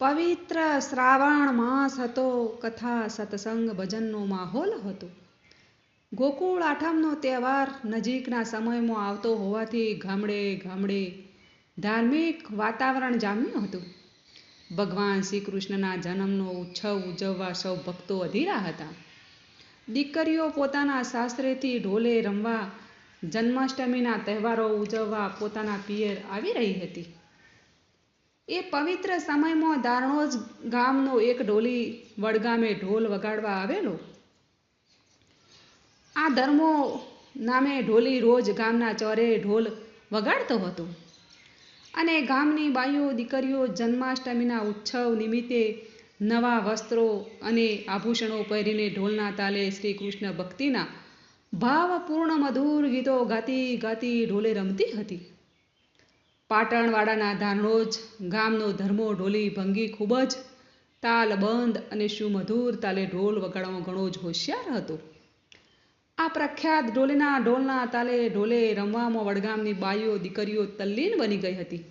પવિત્ર શ્રાવણ માસ હતો. કથા, સત્સંગ, ભજનનો માહોલ હતો. ગોકુળ આઠમનો તહેવાર નજીકના સમયમાં આવતો હોવાથી ગામડે ગામડે ધાર્મિક વાતાવરણ જામ્યું હતું. ભગવાન શ્રી કૃષ્ણના જન્મનો ઉત્સવ ઉજવવા સૌ ભક્તો અધીરા હતા. દીકરીઓ પોતાના સાસરેથી ઢોલે રમવા, જન્માષ્ટમીના તહેવારો ઉજવવા પોતાના પિયર આવી રહી હતી. એ પવિત્ર સમયમાં દારણોજ ગામનો એક ઢોલી વડગામે ઢોલ વગાડવા આવેલો. આ ધર્મો નામે ઢોલી રોજ ગામના ચોરે ઢોલ વગાડતો હતો અને ગામની બાઈઓ દીકરીઓ જન્માષ્ટમીના ઉત્સવ નિમિત્તે નવા વસ્ત્રો અને આભૂષણો પહેરીને ઢોલના તાલે શ્રી કૃષ્ણ ભક્તિના ભાવપૂર્ણ મધુર ગીતો ગાતી ગાતી ઢોલે રમતી હતી. પાટણવાડાના ધારણોજ ગામનો ધર્મો ઢોલી ભંગી ખૂબ જ તાલબંધ અને સુમધુર તાલે ઢોલ વગાડવામાં ઘણો જ હોશિયાર હતો. આ પ્રખ્યાત ઢોલીના ઢોલના તાલે ઢોલે રમવામાં વડગામની બાઈઓ દીકરીઓ તલ્લીન બની ગઈ હતી.